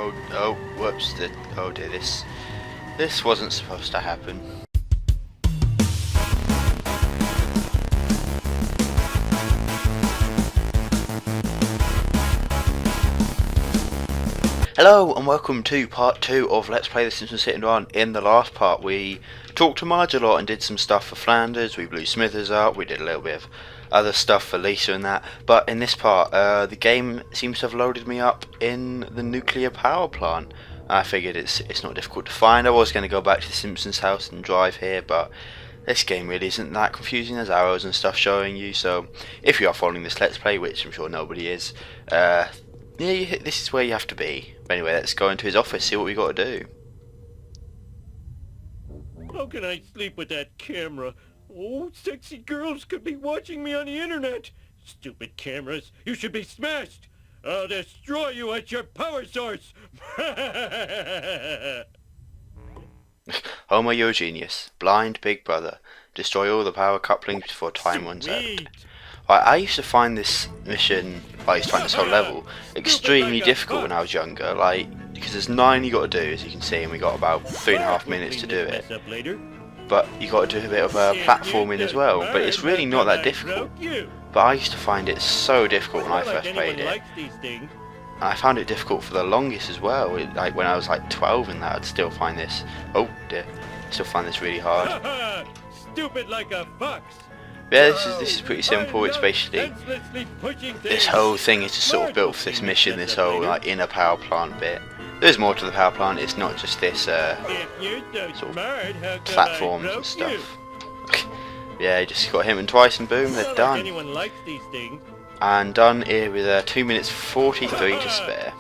Oh, whoops, oh dear, this wasn't supposed to happen. Hello and welcome to part 2 of Let's Play the Simpsons Hit and Run. In the last part we talked to Marge a lot and did some stuff for Flanders, we blew Smithers up, we did a little bit of other stuff for Lisa and that, but in this part the game seems to have loaded me up in the nuclear power plant. I figured it's not difficult to find. I was going to go back to the Simpsons house and drive here, but this game really isn't that confusing. There's arrows and stuff showing you, so if you are following this Let's Play, which I'm sure nobody is, yeah, this is where you have to be. But anyway, let's go into his office, see what we got to do. How can I sleep with that camera? Oh, sexy girls could be watching me on the internet. Stupid cameras, you should be smashed. I'll destroy you at your power source. Homer, you're a genius. Blind Big Brother. Destroy all the power couplings before time runs out. I used to find this mission, I used to find this whole level extremely difficult when I was younger, because there's 9 you got to do, as you can see, and we got about 3.5 minutes to do it. But you got to do a bit of platforming as well, but it's really not that difficult. But I used to find it so difficult when I first played it. And I found it difficult for the longest as well, like when I was like 12 and that, I'd still find this, oh dear, still find this really hard. Stupid like a fox. Yeah, this is pretty simple. It's basically, this whole thing is just sort of built for this mission, this whole like inner power plant bit. There's more to the power plant, it's not just this sort of platforms and stuff. Yeah, you just got him and twice and boom, they're done. And done here with 2 minutes 43 to spare.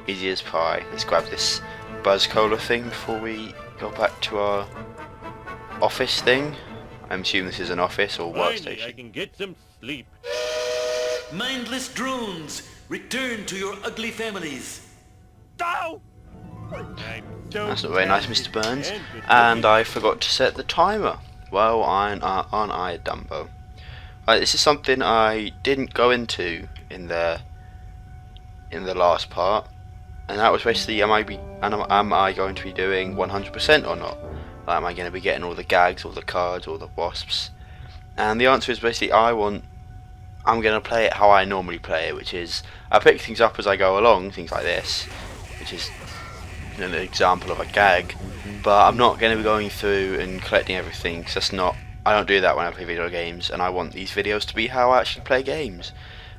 Easy as pie. Let's grab this Buzz Cola thing before we go back to our office thing. I'm assuming this is an office or workstation. I can get some sleep. Mindless drones, return to your ugly families. Ow! That's not very nice, Mr. Burns. And I forgot to set the timer. Well, aren't I a Dumbo? This is something I didn't go into in the last part, and that was basically, am I going to be doing 100% or not? Like, am I going to be getting all the gags, all the cards, all the wasps? And the answer is basically I'm going to play it how I normally play it, which is I pick things up as I go along, things like this, which is an example of a gag, but I'm not going to be going through and collecting everything, because I don't do that when I play video games, and I want these videos to be how I actually play games.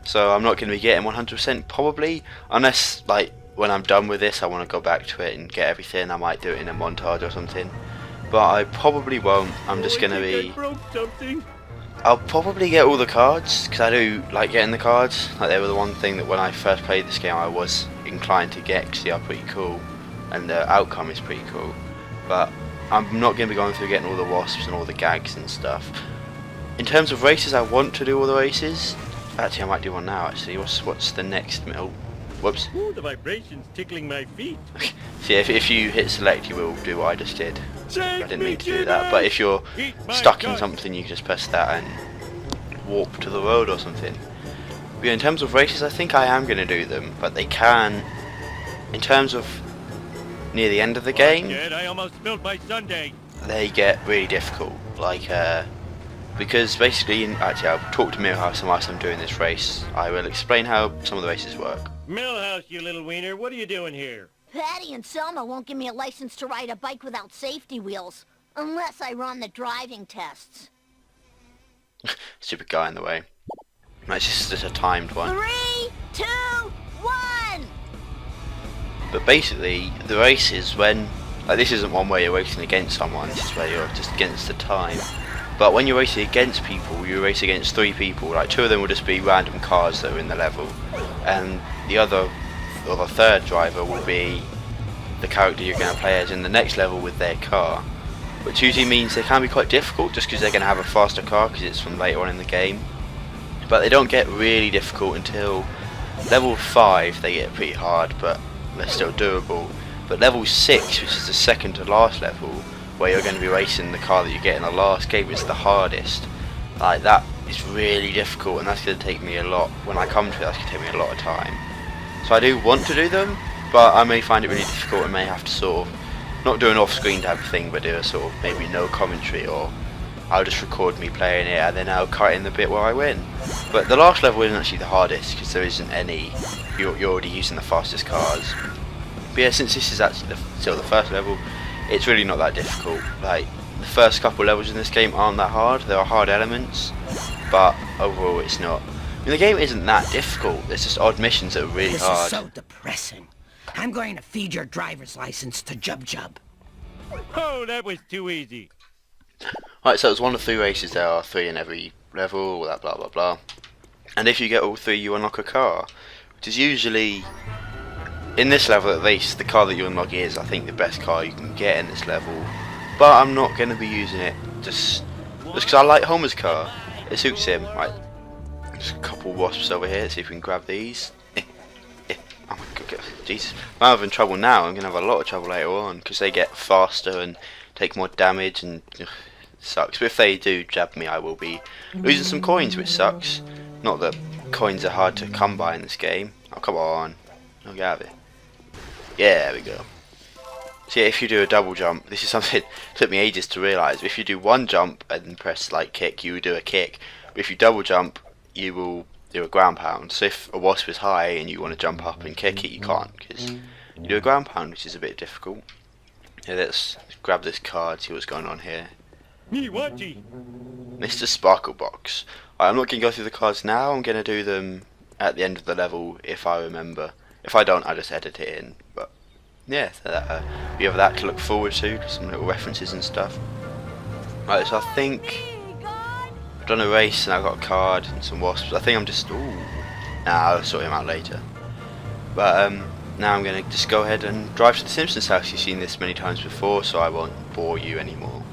So I'm not going to be getting 100% probably, unless like when I'm done with this I want to go back to it and get everything. I might do it in a montage or something, but I probably won't. I'm just going to be, I'll probably get all the cards, because I do like getting the cards. Like, they were the one thing that when I first played this game I was inclined to get, because they are pretty cool and the outcome is pretty cool. But I'm not going to be going through getting all the wasps and all the gags and stuff. In terms of races, I want to do all the races. Actually, I might do one now. Actually, what's the next? Oh, whoops. Ooh, the vibrations tickling my feet. See, if you hit select, you will do what I just did. I didn't mean to do that. But if you're stuck in something, you can just press that and warp to the road or something. But yeah, in terms of races, I think I am going to do them, but they can. In terms of near the end of the game, I almost spilled my sundae. They get really difficult, like because basically, actually I'll talk to Millhouse whilst I'm doing this race. I will explain how some of the races work. Millhouse, you little wiener, what are you doing here? Patty and Selma won't give me a license to ride a bike without safety wheels, unless I run the driving tests. Stupid guy in the way. It's just a timed one. 3, 2, 1! But basically, the race is when, like, this isn't one where you're racing against someone, this is where you're just against the time. But when you're racing against people, you race against 3 people, like 2 of them will just be random cars that are in the level, and the other, or the third driver will be the character you're going to play as in the next level with their car. Which usually means they can be quite difficult, just because they're going to have a faster car, because it's from later on in the game. But they don't get really difficult until level 5, they get pretty hard, but they're still doable. But level 6, which is the second to last level, where you're going to be racing the car that you get in the last game, is the hardest. Like, that is really difficult, and that's going to take me a lot, when I come to it, that's going to take me a lot of time. So I do want to do them, but I may find it really difficult and may have to sort of not do an off-screen type of thing, but do a sort of maybe no commentary, or I'll just record me playing it and then I'll cut in the bit where I win. But the last level isn't actually the hardest because there isn't any, you're already using the fastest cars. But yeah, since this is actually still the first level, it's really not that difficult. Like, the first couple levels in this game aren't that hard, there are hard elements, but overall it's not. I mean, the game isn't that difficult, there's just odd missions that are really hard. This is so depressing. I'm going to feed your driver's license to Jub Jub. Oh, that was too easy. Right, so it's 1 of 3 races, there are 3 in every level, all that blah blah blah. And if you get all 3 you unlock a car, which is usually, in this level at least, the car that you unlock is I think the best car you can get in this level. But I'm not going to be using it just because I like Homer's car, it suits him. Right, just a couple wasps over here, let's see if we can grab these. Oh my god, Jesus, I'm having trouble now, I'm going to have a lot of trouble later on because they get faster and take more damage and sucks. But if they do jab me, I will be losing some coins, which sucks. Not that coins are hard to come by in this game. Oh, come on. I'll get out of it. Yeah, there we go. So yeah, if you do a double jump, this is something that took me ages to realise. If you do one jump and press like kick, you will do a kick. But if you double jump, you will do a ground pound. So if a wasp is high and you want to jump up and kick it, you can't because you do a ground pound, which is a bit difficult. Yeah, let's grab this card, see what's going on here. Mr. Sparklebox. I'm not going to go through the cards now, I'm going to do them at the end of the level if I remember. If I don't, I just edit it in. But yeah, so you have that to look forward to, some little references and stuff. Right, so I think I've done a race and I've got a card and some wasps. I think I'm just, I'll sort him out later. But now I'm going to just go ahead and drive to the Simpsons house. You've seen this many times before, so I won't bore you anymore.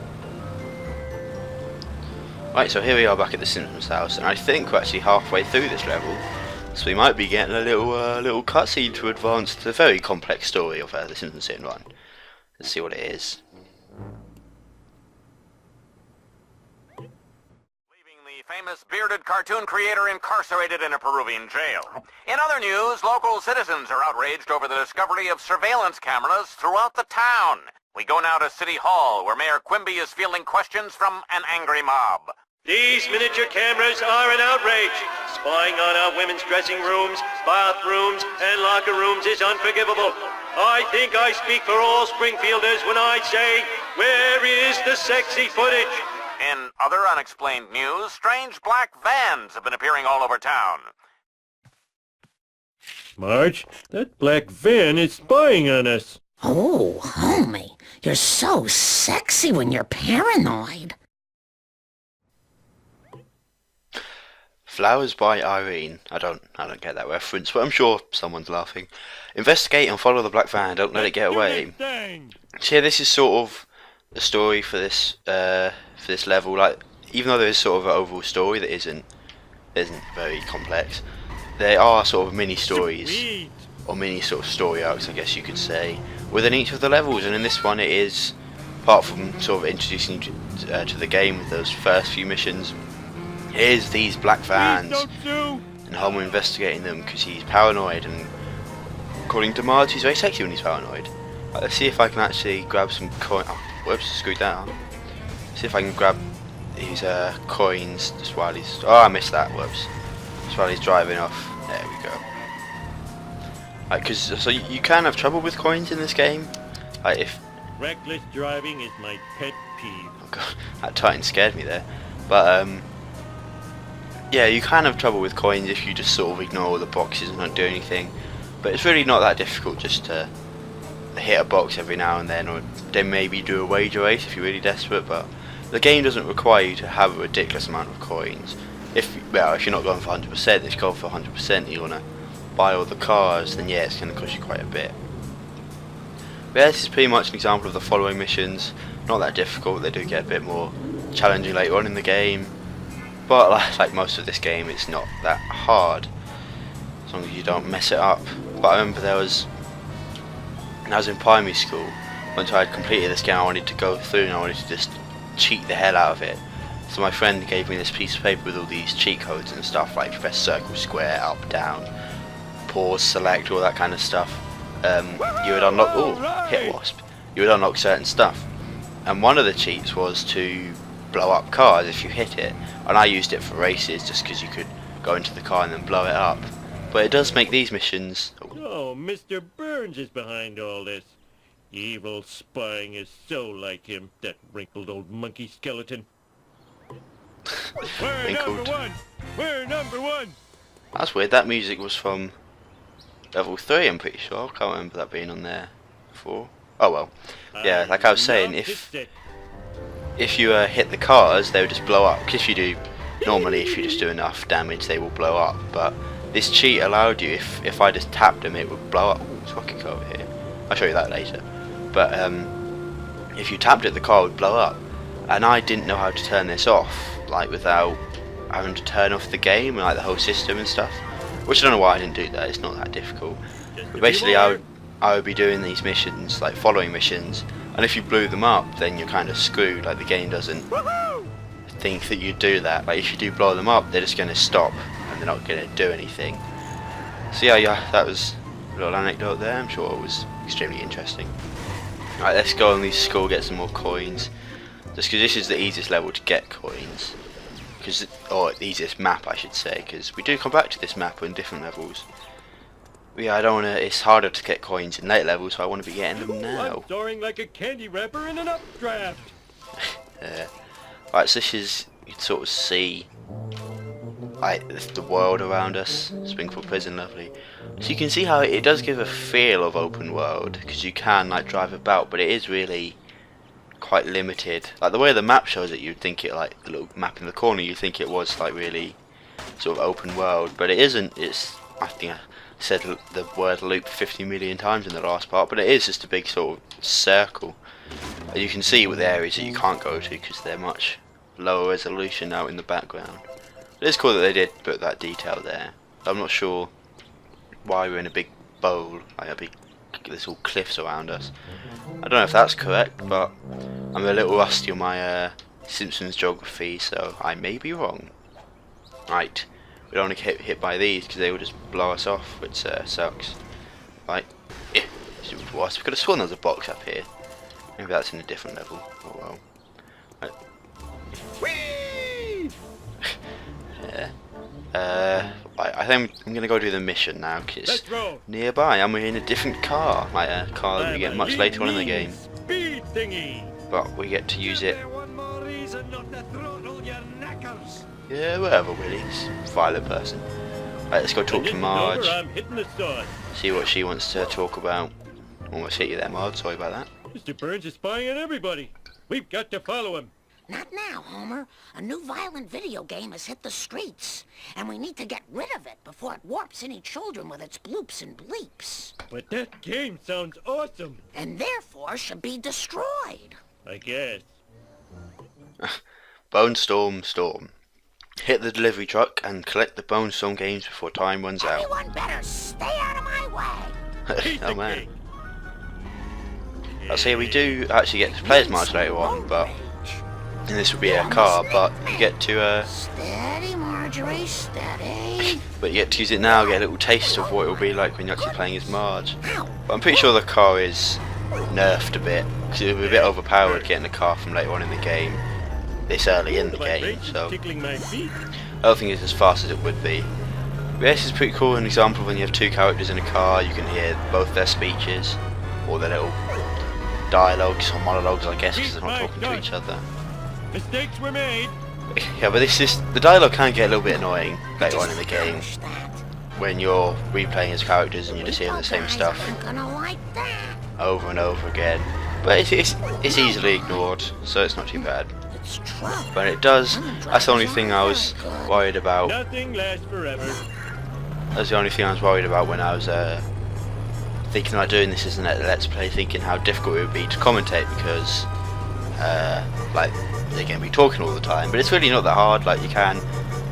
Right, so here we are back at the Simpsons house, and I think we're actually halfway through this level. So we might be getting a little cutscene to advance the very complex story of the Simpsons Hit and Run. Let's see what it is. Famous bearded cartoon creator incarcerated in a Peruvian jail. In other news, local citizens are outraged over the discovery of surveillance cameras throughout the town. We go now to City Hall, where Mayor Quimby is fielding questions from an angry mob. These miniature cameras are an outrage. Spying on our women's dressing rooms, bathrooms, and locker rooms is unforgivable. I think I speak for all Springfielders when I say, where is the sexy footage? In other unexplained news, strange black vans have been appearing all over town. Marge, that black van is spying on us. Oh, homie, you're so sexy when you're paranoid. Flowers by Irene. I don't get that reference, but I'm sure someone's laughing. Investigate and follow the black van. Don't let it get away. So yeah, this is sort of the story for this level. Like, even though there is sort of an overall story that isn't very complex, there are sort of mini stories or mini sort of story arcs, I guess you could say, within each of the levels. And in this one, it is, apart from sort of introducing you to the game with those first few missions, is these black vans and Homer investigating them because he's paranoid, and according to Marge, he's very sexy when he's paranoid. Right, let's see if I can actually grab some coin. Oh, whoops, screwed that up. See if I can grab these coins just while he's. Oh, I missed that. Whoops. Just while he's driving off. There we go. Right, so you can have trouble with coins in this game. Like if. Reckless driving is my pet peeve. Oh god, that Titan scared me there. But yeah, you can have trouble with coins if you just sort of ignore all the boxes and don't do anything. But it's really not that difficult just to hit a box every now and then, or then maybe do a wager race if you're really desperate. But the game doesn't require you to have a ridiculous amount of coins. If you're not going for 100%, if you go for 100%, you want to buy all the cars, then yeah, it's going to cost you quite a bit. But yeah, this is pretty much an example of the following missions. Not that difficult, they do get a bit more challenging later on in the game. But like most of this game, it's not that hard, as long as you don't mess it up. But I remember when I was in primary school, once I had completed this game, I wanted to go through and I wanted to just cheat the hell out of it. So my friend gave me this piece of paper with all these cheat codes and stuff, like press circle, square, up, down, pause, select, all that kind of stuff. you would unlock hit wasp. You would unlock certain stuff, and one of the cheats was to blow up cars if you hit it. And I used it for races just because you could go into the car and then blow it up. But it does make these missions. Oh, Mr. Burns is behind all this. Evil spying is so like him, that wrinkled old monkey skeleton. We're number one! We're number one! That's weird. That music was from level 3, I'm pretty sure. I can't remember that being on there before. Oh well. Yeah, like I was saying, if you hit the cars, they would just blow up. 'Cause if you do, normally if you just do enough damage, they will blow up. But this cheat allowed you, if I just tapped them, it would blow up. Ooh, so I could go over here. I'll show you that later. But if you tapped it, the car would blow up. And I didn't know how to turn this off, like without having to turn off the game and like the whole system and stuff. Which I don't know why I didn't do that. It's not that difficult. But basically, I would be doing these missions, like following missions. And if you blew them up, then you're kind of screwed. Like the game doesn't think that you do that. Like if you do blow them up, they're just going to stop and they're not going to do anything. So yeah, that was a little anecdote there. I'm sure it was extremely interesting. Right, let's go on these school, get some more coins. Just because this is the easiest level to get coins. Or the easiest map, I should say, because we do come back to this map in different levels. But yeah, I don't want to. It's harder to get coins in late levels, so I want to be getting them now. I'm soaring like a candy wrapper in an updraft. Right, so this is, you can sort of see like the world around us. Springfield Prison, lovely. So you can see how it does give a feel of open world, because you can like drive about, but it is really quite limited. Like the way the map shows it, you'd think it, like the little map in the corner, you'd think it was like really sort of open world, but it isn't. It's, I think I said the word loop 50 million times in the last part, but it is just a big sort of circle. And you can see with the areas that you can't go to because they're much lower resolution out in the background. It is cool that they did put that detail there. I'm not sure why we're in a big bowl, like a big, there's all cliffs around us. I don't know if that's correct, but I'm a little rusty on my Simpsons geography, so I may be wrong. Right, we don't want to get hit by these because they will just blow us off, which sucks. Right, yeah, I could have sworn there was a box up here. Maybe that's in a different level. Oh well. Right. Yeah. I think I'm gonna go do the mission now because it's nearby and we're in a different car. Like a car that we get much later on in the game. Speed thingy. But we get to use it. Yeah, whatever, Willie. Violent person. Right, let's go talk to Marge. See what she wants to talk about. Almost hit you there, Marge. Sorry about that. Mr. Burns is spying on everybody. We've got to follow him. Not now, Homer. A new violent video game has hit the streets, and we need to get rid of it before it warps any children with its bloops and bleeps. But that game sounds awesome. And therefore should be destroyed. I guess. Bone Storm Storm. Hit the delivery truck and collect the Bone Storm games before time runs out. Everyone better stay out of my way. Oh man. So we do actually get to play as Marge later on, but and this would be a car, but you get to Steady, Marjorie, steady. but you get to use it now, get a little taste of what it will be like when you're actually playing as Marge. But I'm pretty sure the car is nerfed a bit, because it would be a bit overpowered getting a car from later on in the game, this early in the game, so I don't think it's as fast as it would be. But this is pretty cool, an example of when you have two characters in a car, you can hear both their speeches, or their little dialogues, or monologues I guess, because they're not talking to each other. Mistakes were made. Yeah, but the dialogue can get a little bit annoying later on in the game when you're replaying as characters and you're just hearing the same stuff over and over again. But it's easily ignored, so it's not too bad. But it does. That's the only thing I was worried about. Nothing lasts forever. That's the only thing I was worried about when I was thinking about doing this as a Let's Play, thinking how difficult it would be to commentate because like they're going to be talking all the time, but it's really not that hard. Like you can,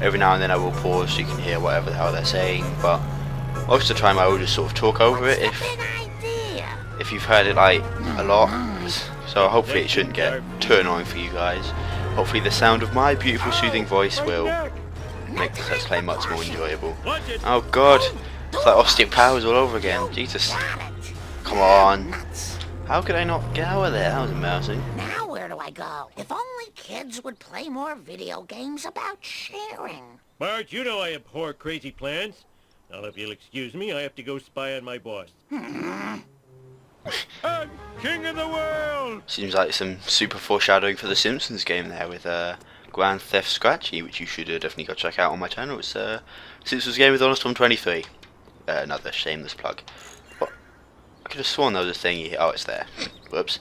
every now and then I will pause so you can hear whatever the hell they're saying, but most of the time I will just sort of talk over it if you've heard it like a lot, so hopefully it shouldn't get too annoying for you guys. Hopefully the sound of my beautiful soothing voice will make this Let's Play much more enjoyable. Oh god, it's like Austin Powers all over again, Jesus. come on. Nuts. How could I not get out of there? That was embarrassing. Now where do I go? If only kids would play more video games about sharing. Marge, you know I abhor crazy plans. Now, if you'll excuse me, I have to go spy on my boss. I'm king of the world! Seems like some super foreshadowing for the Simpsons game there with Grand Theft Scratchy, which you should definitely go check out on my channel. It's Simpsons game with Honest Tom 23. Another shameless plug. What? I could have sworn there was a thingy. Oh, it's there. Whoops.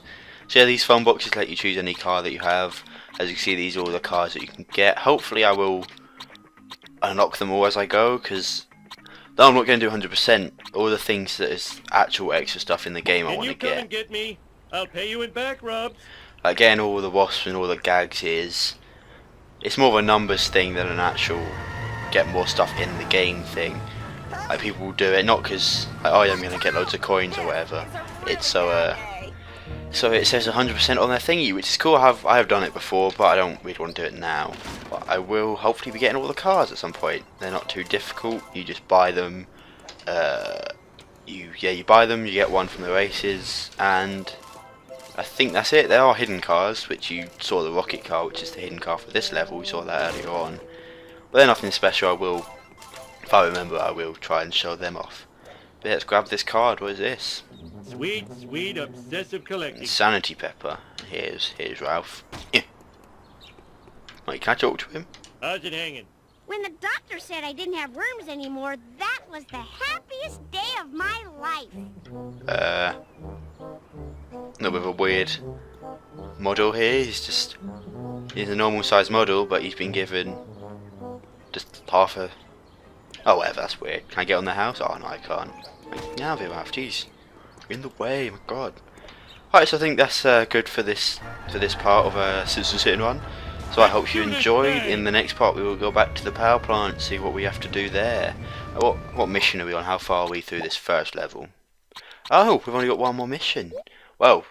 So yeah, these phone boxes let you choose any car that you have. As you can see, these are all the cars that you can get. Hopefully I will unlock them all as I go, because though I'm not going to do 100%, all the things that is actual extra stuff in the game I want to Can you come get. and get me? I'll pay you in back rubs. Again, all the wasps and all the gags it's more of a numbers thing than an actual get more stuff in the game thing. Like, people will do it not because like, oh yeah, I'm gonna get loads of coins or whatever. It's so it says 100% on their thingy, which is cool. I have done it before, but I don't really want to do it now. But I will hopefully be getting all the cars at some point. They're not too difficult. You just buy them. You buy them. You get one from the races, and I think that's it. There are hidden cars, which you saw the rocket car, which is the hidden car for this level. We saw that earlier on. But they're nothing special. I will, if I remember, I will try and show them off. But let's grab this card. What is this? Sweet, sweet, obsessive collecting. Insanity Pepper. Here's Ralph. Yeah. Wait, can I talk to him? How's it hanging? When the doctor said I didn't have worms anymore, that was the happiest day of my life. A little bit of a weird model here. He's a normal size model, but he's been given just half a... Oh, whatever, that's weird. Can I get on the house? Oh, no, I can't. Now, Ralph, jeez. You're in the way, my god. Alright, so I think that's good for this part of Simpsons Hit and Run. So I hope you enjoyed. In the next part we will go back to the power plant and see what we have to do there. What mission are we on? How far are we through this first level? Oh, we've only got one more mission. Well,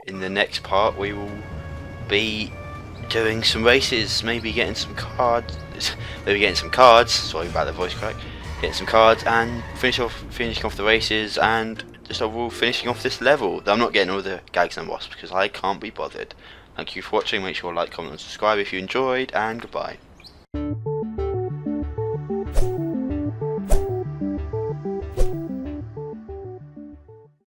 in the next part we will be doing some races, maybe getting some cards. Sorry about the voice crack. Getting some cards and finishing off the races and just overall finishing off this level. I'm not getting all the gags and wasps because I can't be bothered. Thank you for watching. Make sure to like, comment and subscribe if you enjoyed, and goodbye.